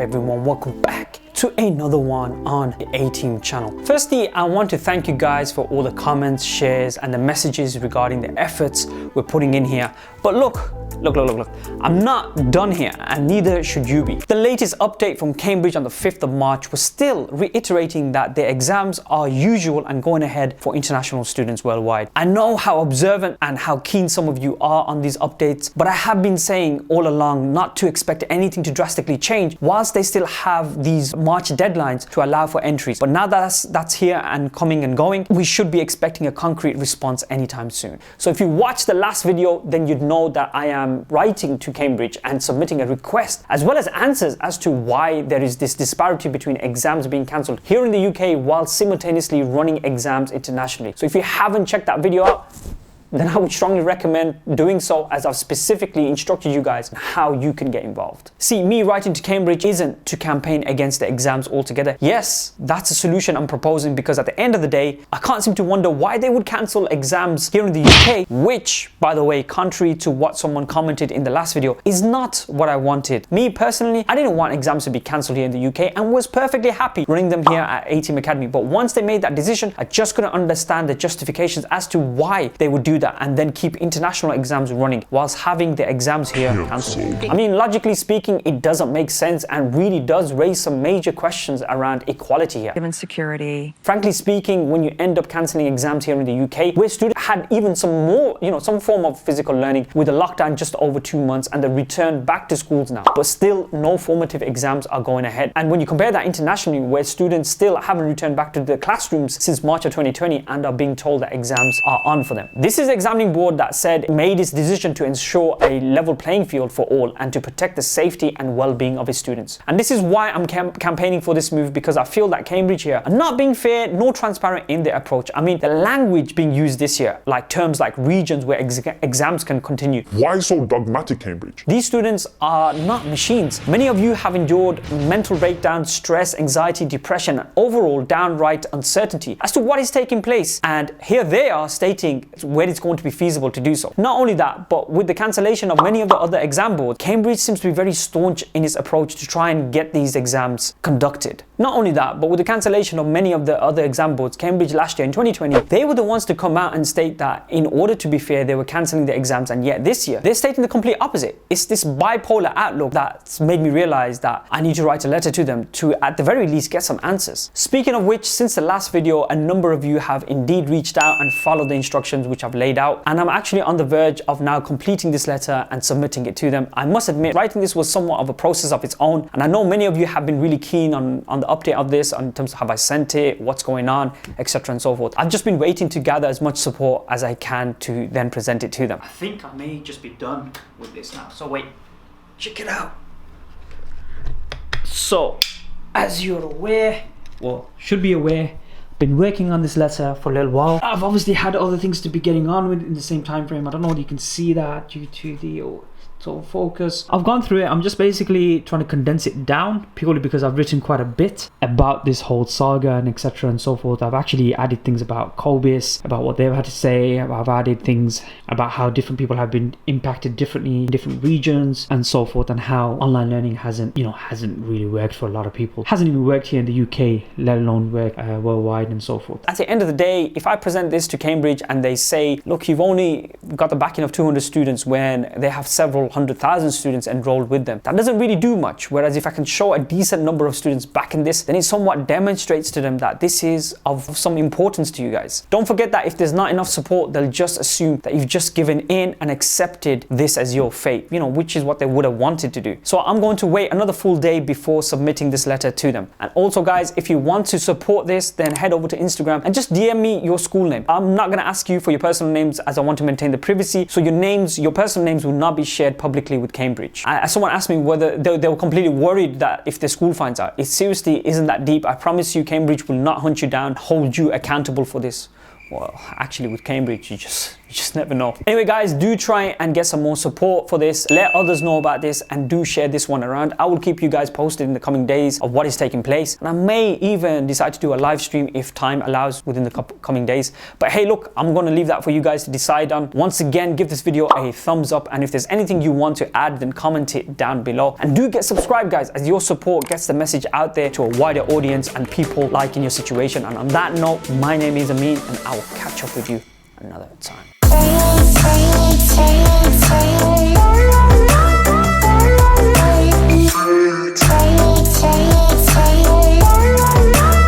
everyone? Welcome back to another one on the A-Team channel. Firstly, I want to thank you guys for all the comments, shares, and the messages regarding the efforts we're putting in here. But look, I'm not done here, and neither should you be. The latest update from Cambridge on the 5th of March was still reiterating that the exams are usual and going ahead for international students worldwide. I know how observant and how keen some of you are on these updates, but I have been saying all along not to expect anything to drastically change whilst they still have these March deadlines to allow for entries. But now that's here and coming and going, we should be expecting a concrete response anytime soon. So if you watched the last video, then you'd know that I am writing to Cambridge and submitting a request as well as answers as to why there is this disparity between exams being cancelled here in the UK while simultaneously running exams internationally. So if you haven't checked that video out, then I would strongly recommend doing so, as I've specifically instructed you guys on how you can get involved. See, me writing to Cambridge isn't to campaign against the exams altogether. Yes, that's a solution I'm proposing, because at the end of the day, I can't seem to wonder why they would cancel exams here in the UK, which, by the way, contrary to what someone commented in the last video, is not what I wanted. Me personally, I didn't want exams to be cancelled here in the UK and was perfectly happy running them here at ateamacad. But once they made that decision, I just couldn't understand the justifications as to why they would do that and then keep international exams running whilst having the exams here cancelled. I mean, logically speaking, it doesn't make sense and really does raise some major questions around equality here. Given security. Frankly speaking, when you end up cancelling exams here in the UK, where students had even some more, some form of physical learning with the lockdown just over 2 months and the return back to schools now, but still no formative exams are going ahead. And when you compare that internationally, where students still haven't returned back to the classrooms since March of 2020 and are being told that exams are on for them. This is examining board that said it made its decision to ensure a level playing field for all and to protect the safety and well-being of its students. And this is why I'm campaigning for this move, because I feel that Cambridge here are not being fair nor transparent in their approach. I mean, the language being used this year, like terms like regions where exams can continue. Why so dogmatic, Cambridge? These students are not machines. Many of you have endured mental breakdown, stress, anxiety, depression, and overall downright uncertainty as to what is taking place. And here they are stating where it's going to be feasible to do so. Not only that, but with the cancellation of many of the other exam boards, Cambridge seems to be very staunch in its approach to try and get these exams conducted. Not only that, but with the cancellation of many of the other exam boards, Cambridge last year in 2020, they were the ones to come out and state that in order to be fair, they were cancelling the exams, and yet this year, they're stating the complete opposite. It's this bipolar outlook that's made me realize that I need to write a letter to them to, at the very least, get some answers. Speaking of which, since the last video, a number of you have indeed reached out and followed the instructions which I've laid out, and I'm actually on the verge of now completing this letter and submitting it to them. I must admit, writing this was somewhat of a process of its own, and I know many of you have been really keen on the update of this, in terms of have I sent it, what's going on, etc. and so forth. I've just been waiting to gather as much support as I can to then present it to them. I think I may just be done with this now. So wait, check it out. So, as you're aware, well, should be aware, been working on this letter for a little while. I've obviously had other things to be getting on with in the same time frame. I don't know if you can see that due to the focus. I've gone through it. I'm just basically trying to condense it down, purely because I've written quite a bit about this whole saga and etc. and so forth. I've actually added things about Cobis, about what they've had to say. I've added things about how different people have been impacted differently in different regions and so forth, and how online learning hasn't really worked for a lot of people. Hasn't even worked here in the UK, let alone work worldwide and so forth. At the end of the day, if I present this to Cambridge and they say, look, you've only got the backing of 200 students when they have several 100,000 students enrolled with them, that doesn't really do much. Whereas if I can show a decent number of students backing this, then it somewhat demonstrates to them that this is of some importance to you guys. Don't forget that if there's not enough support, they'll just assume that you've just given in and accepted this as your fate, which is what they would have wanted to do. So I'm going to wait another full day before submitting this letter to them. And also guys, if you want to support this, then head over to Instagram and just DM me your school name. I'm not going to ask you for your personal names, as I want to maintain the privacy. So your personal names will not be shared publicly with Cambridge. Someone asked me whether they were completely worried that if the school finds out. It seriously isn't that deep. I promise you, Cambridge will not hunt you down, hold you accountable for this. Well, actually with Cambridge, you You just never know. Anyway guys, do try and get some more support for this. Let others know about this and do share this one around. I will keep you guys posted in the coming days of what is taking place. And I may even decide to do a live stream if time allows within the coming days. But hey, look, I'm going to leave that for you guys to decide on. Once again, give this video a thumbs up. And if there's anything you want to add, then comment it down below. And do get subscribed guys, as your support gets the message out there to a wider audience and people like in your situation. And on that note, my name is Amin and I will catch up with you another time.